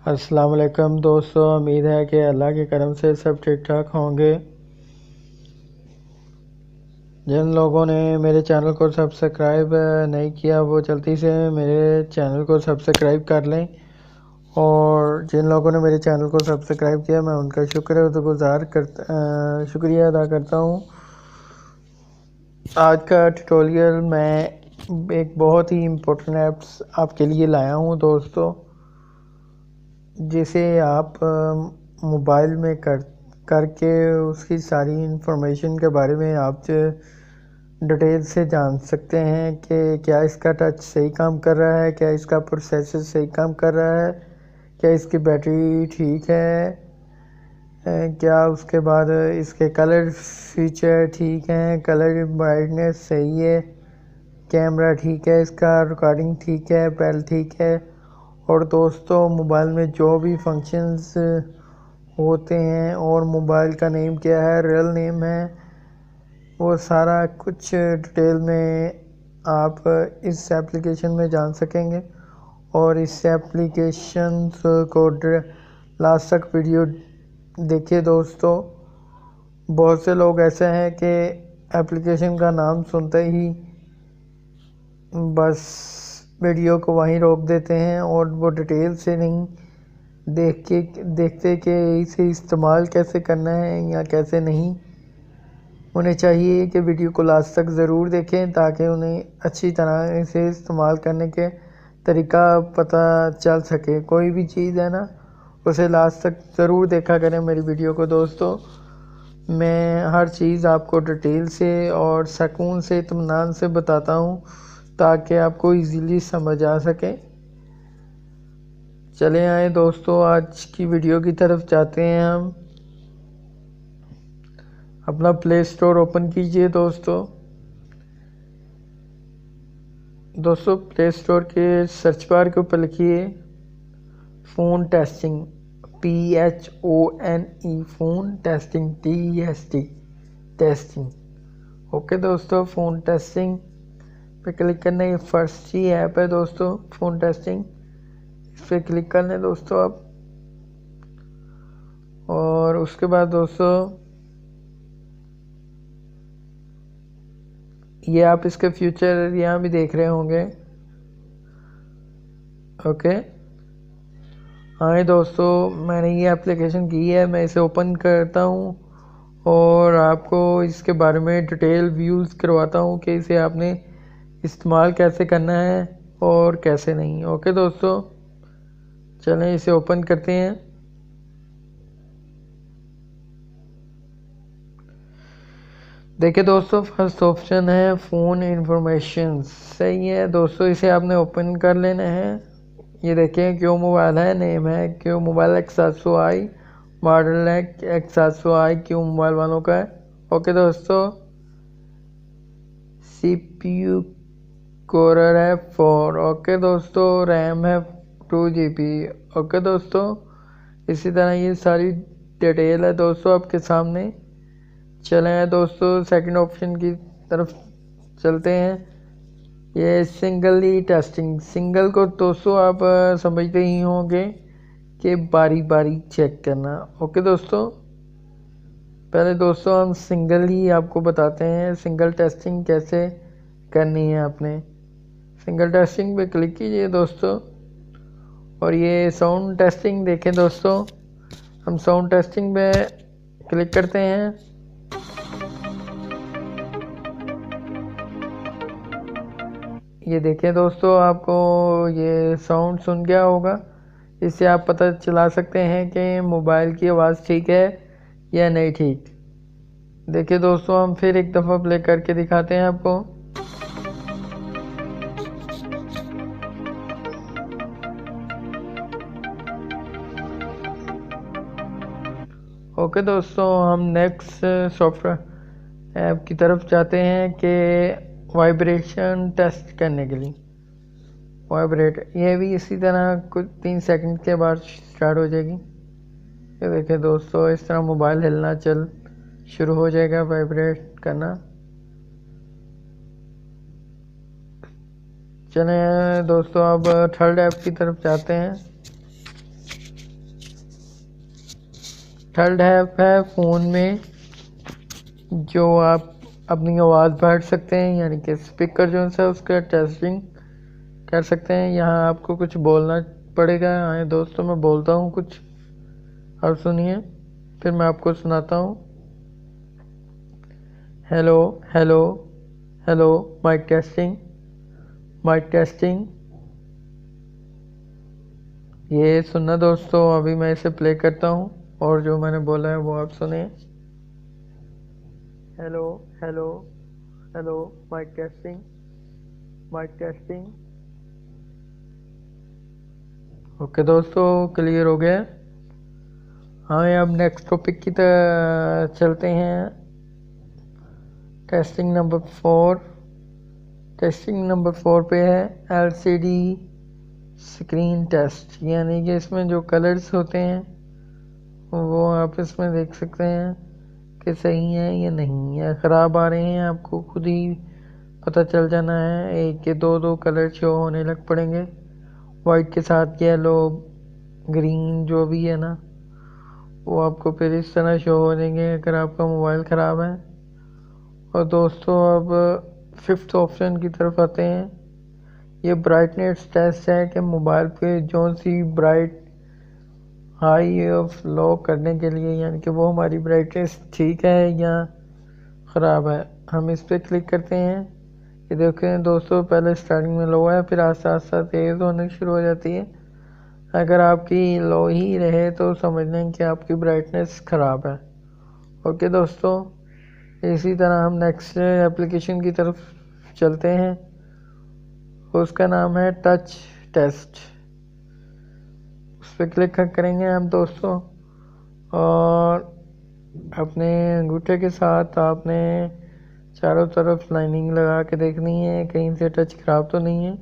अस्सलाम वालेकुम दोस्तों, उम्मीद है कि अल्लाह के करम से सब ठीक ठाक होंगे। जिन लोगों ने मेरे चैनल को सब्सक्राइब नहीं किया वो जल्दी से मेरे चैनल को सब्सक्राइब कर लें, और जिन लोगों ने मेरे चैनल को सब्सक्राइब किया मैं उनका शुक्रिया अदा करता हूँ। आज का ट्यूटोरियल मैं एक बहुत ही इम्पोर्टेंट ऐप्स आपके लिए लाया हूँ दोस्तों, जिसे आप मोबाइल में करके उसकी सारी इंफॉर्मेशन के बारे में आप डिटेल से जान सकते हैं कि क्या इसका टच सही काम कर रहा है, क्या इसका प्रोसेसर सही काम कर रहा है, क्या इसकी बैटरी ठीक है, क्या उसके बाद इसके कलर फीचर ठीक हैं, कलर ब्राइटनेस सही है, कैमरा ठीक है, इसका रिकॉर्डिंग ठीक है, बेल ठीक है। और दोस्तों मोबाइल में जो भी फंक्शंस होते हैं और मोबाइल का नेम क्या है, रियल नेम है, वो सारा कुछ डिटेल में आप इस एप्लीकेशन में जान सकेंगे। और इस एप्लीकेशन को लास्ट तक वीडियो देखिए दोस्तों। बहुत से लोग ऐसे हैं कि एप्लीकेशन का नाम सुनते ही बस वीडियो को वहीं रोक देते हैं और वो डिटेल से नहीं देखते कि इसे इस्तेमाल कैसे करना है या कैसे नहीं। उन्हें चाहिए कि वीडियो को लास्ट तक ज़रूर देखें ताकि उन्हें अच्छी तरह इसे इस्तेमाल करने के तरीका पता चल सके। कोई भी चीज़ है ना, उसे लास्ट तक ज़रूर देखा करें मेरी वीडियो को दोस्तों। मैं हर चीज़ आपको डिटेल से और सुकून से इत्मीनान से बताता हूँ ताकि आपको इजीली समझ आ सके। चले आए दोस्तों, आज की वीडियो की तरफ जाते हैं हम। अपना प्ले स्टोर ओपन कीजिए दोस्तों। प्ले स्टोर के सर्च बार के ऊपर लिखिए phone testing, PHONE, phone testing, TEST, testing. Okay दोस्तों, फ़ोन टेस्टिंग पे क्लिक करना। ये फर्स्ट ही ऐप है दोस्तों, फ़ोन टेस्टिंग। इस पर क्लिक करना है दोस्तों आप। और उसके बाद दोस्तों ये आप इसके फ्यूचर यहाँ भी देख रहे होंगे। ओके, हाँ दोस्तों, मैंने ये एप्लीकेशन की है, मैं इसे ओपन करता हूँ और आपको इसके बारे में डिटेल व्यूज़ करवाता हूँ कि इसे आपने इस्तेमाल कैसे करना है और कैसे नहीं। ओके दोस्तों, चलें इसे ओपन करते हैं। देखिए दोस्तों, फर्स्ट ऑप्शन है फ़ोन इंफॉर्मेशन, सही है दोस्तों, इसे आपने ओपन कर लेना है। ये देखें क्यों मोबाइल है, नेम है क्यों मोबाइल X700i, मॉडल है X700i, क्यों मोबाइल वालों का है। ओके दोस्तों, CPU कोरर है 4। ओके दोस्तों, रैम है 2GB। ओके दोस्तों, इसी तरह ये सारी डिटेल है दोस्तों आपके सामने। चलें दोस्तों सेकंड ऑप्शन की तरफ चलते हैं। ये सिंगली टेस्टिंग, सिंगल को दोस्तों आप समझते ही होंगे कि बारी बारी चेक करना। ओके दोस्तों, पहले दोस्तों हम सिंगल ही आपको बताते हैं सिंगल टेस्टिंग कैसे करनी है। आपने सिंगल टेस्टिंग पे क्लिक कीजिए दोस्तों, और ये साउंड टेस्टिंग देखें दोस्तों। हम साउंड टेस्टिंग पे क्लिक करते हैं। ये देखें दोस्तों, आपको ये साउंड सुन गया होगा। इससे आप पता चला सकते हैं कि मोबाइल की आवाज़ ठीक है या नहीं ठीक। देखिए दोस्तों, हम फिर एक दफ़ा प्ले करके दिखाते हैं आपको। ओके दोस्तों, हम नेक्स्ट सॉफ्टवेयर ऐप की तरफ जाते हैं कि वाइब्रेशन टेस्ट करने के लिए। वाइब्रेट, ये भी इसी तरह कुछ 3 सेकंड के बाद स्टार्ट हो जाएगी। ये देखिए दोस्तों, इस तरह मोबाइल हिलना शुरू हो जाएगा, वाइब्रेट करना। चलें दोस्तों, अब थर्ड ऐप की तरफ जाते हैं। थर्ड ऐप है फ़ोन में जो आप अपनी आवाज़ बैठ सकते हैं, यानी कि स्पीकर जो है उसका टेस्टिंग कर सकते हैं। यहाँ आपको कुछ बोलना पड़ेगा। आए दोस्तों, मैं बोलता हूँ कुछ, आप सुनिए, फिर मैं आपको सुनाता हूँ। Hello hello hello, mic testing, mic testing. ये सुनना दोस्तों, अभी मैं इसे प्ले करता हूँ और जो मैंने बोला है वो आप सुने। Hello hello hello, mic testing, mic testing. Okay दोस्तों, क्लियर हो गया। हाँ, अब नेक्स्ट टॉपिक की तरह चलते हैं। Testing number 4। टेस्टिंग नंबर 4 पे है एलसीडी स्क्रीन टेस्ट, यानी कि इसमें जो कलर्स होते हैं वो आप इसमें देख सकते हैं कि सही है या नहीं, या ख़राब आ रहे हैं। आपको खुद ही पता चल जाना है। एक के दो दो कलर शो होने लग पड़ेंगे, वाइट के साथ येलो, ग्रीन, जो भी है ना, वो आपको फिर इस तरह शो हो जाएंगे अगर आपका मोबाइल ख़राब है। और दोस्तों, अब फिफ्थ ऑप्शन की तरफ आते हैं। ये ब्राइटनेस टेस्ट है कि मोबाइल पे जो सी ब्राइट हाई ऑफ लो करने के लिए, यानी कि वो हमारी ब्राइटनेस ठीक है या ख़राब है। हम इस पर क्लिक करते हैं। ये देखें दोस्तों, पहले स्टार्टिंग में लो है, फिर आस्ता आस्ता तेज़ होने शुरू हो जाती है। अगर आपकी लो ही रहे तो समझ लें कि आपकी ब्राइटनेस ख़राब है। ओके दोस्तों, इसी तरह हम नेक्स्ट एप्लीकेशन की तरफ चलते हैं। उसका नाम है टच टेस्ट। उस पर क्लिक करेंगे हम दोस्तों, और अपने अंगूठे के साथ आपने चारों तरफ लाइनिंग लगा के देखनी है कहीं से टच खराब तो नहीं है।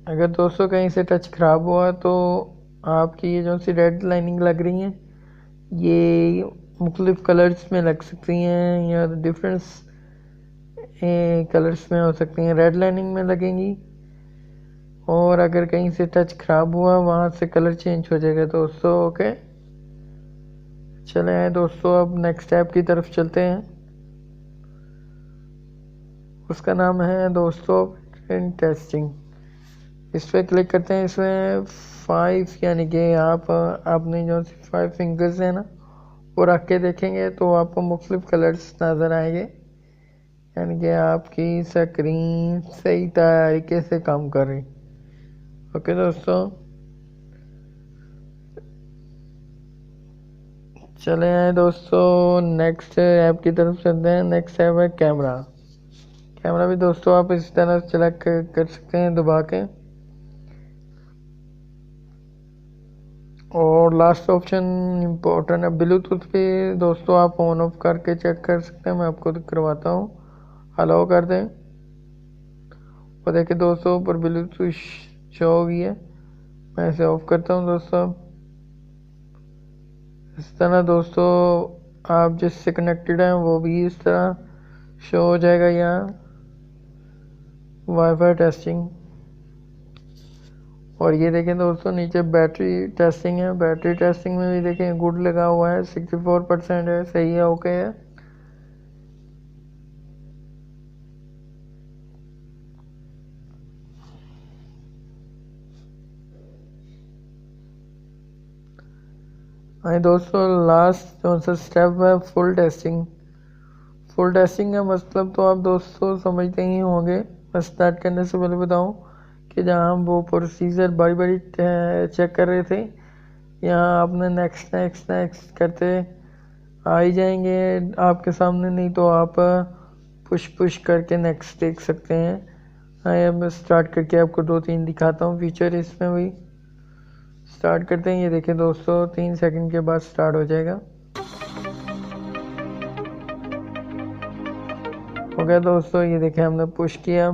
अगर दोस्तों कहीं से टच खराब हुआ तो आपकी ये जो सी रेड लाइनिंग लग रही है, ये मुख्तलिफ कलर्स में लग सकती हैं या डिफरेंस कलर्स में हो सकती हैं। रेड लाइनिंग में लगेंगी, और अगर कहीं से टच खराब हुआ वहाँ से कलर चेंज हो जाएगा दोस्तों। ओके, चले आए दोस्तों, अब नेक्स्ट ऐप की तरफ चलते हैं। उसका नाम है दोस्तों प्रिंट टेस्टिंग। इस पर क्लिक करते हैं। इसमें 5, यानी कि आप आपने जो 5 फिंगर्स हैं ना, वो रख के देखेंगे तो आपको मुख्तलिफ कलर्स नज़र आएंगे, यानी कि आपकी स्क्रीन सही तरीके से काम कर रही। ओके दोस्तों, चले आए दोस्तों, नेक्स्ट ऐप की तरफ चलते हैं। नेक्स्ट ऐप है कैमरा। कैमरा भी दोस्तों आप इस तरह सेलेक्ट कर सकते हैं दबा के। और लास्ट ऑप्शन इम्पोर्टेंट है, ब्लूटूथ पे दोस्तों आप ऑन ऑफ करके चेक कर सकते हैं। मैं आपको करवाता हूँ, अलाउ कर दें और देखिए दोस्तों ऊपर ब्लूटूथ शो हो गई है। मैं इसे ऑफ करता हूँ दोस्तों। इस तरह दोस्तों आप जिससे कनेक्टेड हैं वो भी इस तरह शो हो जाएगा यहाँ। वाईफाई टेस्टिंग, और ये देखें दोस्तों नीचे बैटरी टेस्टिंग है। बैटरी टेस्टिंग में भी देखें गुड लगा हुआ है, 64% है, सही है, ओके है। हाँ दोस्तों, लास्ट कौन सा स्टेप है, फुल टेस्टिंग। फुल टेस्टिंग का मतलब तो आप दोस्तों समझते ही होंगे। मैं स्टार्ट करने से पहले बताऊं कि जहाँ हम वो प्रोसीजर बारी बारी चेक कर रहे थे, यहाँ आपने नेक्स्ट नेक्स्ट नेक्स्ट करते आ ही जाएंगे आपके सामने, नहीं तो आप पुश पुश करके नेक्स्ट देख सकते हैं। हाँ, अब मैं स्टार्ट करके आपको 2-3 दिखाता हूँ फीचर इसमें भी। स्टार्ट करते हैं। ये देखें दोस्तों 3 सेकंड के बाद स्टार्ट हो जाएगा। हो गया दोस्तों, ये देखें हमने पुश किया।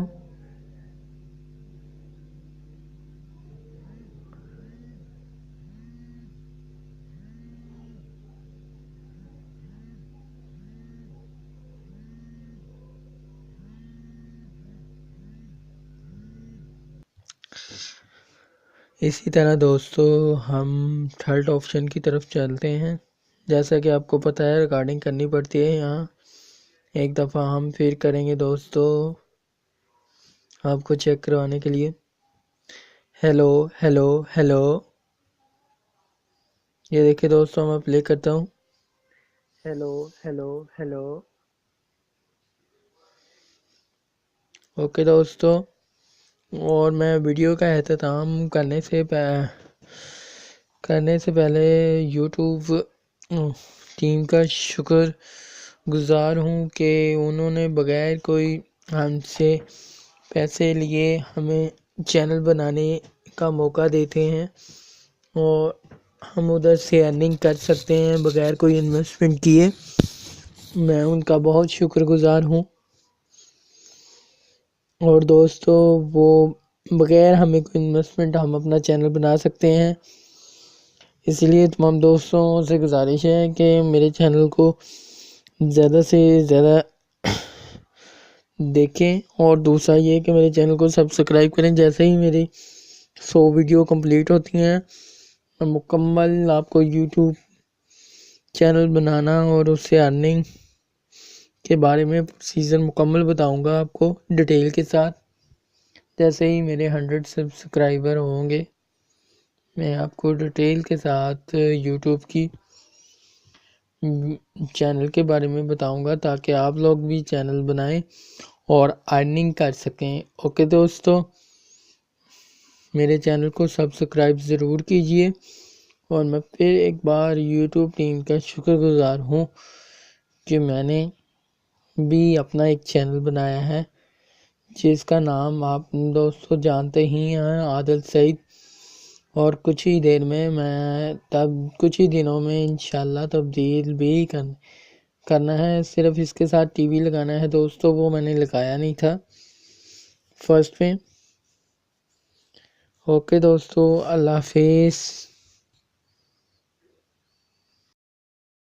इसी तरह दोस्तों हम थर्ड ऑप्शन की तरफ चलते हैं। जैसा कि आपको पता है रिकॉर्डिंग करनी पड़ती है यहाँ। एक दफ़ा हम फिर करेंगे दोस्तों आपको चेक करवाने के लिए। हेलो हेलो हेलो, ये देखिए दोस्तों मैं प्ले करता हूँ। Hello hello hello. ओके दोस्तों, और मैं वीडियो का एहतमाम करने से पहले यूट्यूब टीम का शुक्र गुज़ार हूँ कि उन्होंने बगैर कोई हमसे पैसे लिए हमें चैनल बनाने का मौका देते हैं और हम उधर से अर्निंग कर सकते हैं बगैर कोई इन्वेस्टमेंट किए। मैं उनका बहुत शुक्रगुज़ार हूँ। और दोस्तों वो बगैर हमें कोई इन्वेस्टमेंट हम अपना चैनल बना सकते हैं। इसलिए तमाम दोस्तों से गुजारिश है कि मेरे चैनल को ज़्यादा से ज़्यादा देखें और दूसरा ये कि मेरे चैनल को सब्सक्राइब करें। जैसे ही मेरी 100 वीडियो कंप्लीट होती हैं मैं मुकम्मल आपको यूट्यूब चैनल बनाना और उससे अर्निंग के बारे में प्रोसीजर मुकम्मल बताऊंगा आपको डिटेल के साथ। जैसे ही मेरे 100 सब्सक्राइबर होंगे मैं आपको डिटेल के साथ यूट्यूब की चैनल के बारे में बताऊंगा ताकि आप लोग भी चैनल बनाएं और अर्निंग कर सकें। ओके दोस्तों, मेरे चैनल को सब्सक्राइब ज़रूर कीजिए और मैं फिर एक बार यूट्यूब टीम का शुक्रगुज़ार हूँ कि मैंने भी अपना एक चैनल बनाया है जिसका नाम आप दोस्तों जानते ही हैं, आदिल सईद। और कुछ ही देर में कुछ ही दिनों में इंशाल्लाह तब्दील भी करना है। सिर्फ इसके साथ टीवी लगाना है दोस्तों, वो मैंने लगाया नहीं था फर्स्ट में। ओके दोस्तों, अल्लाह हाफिज़।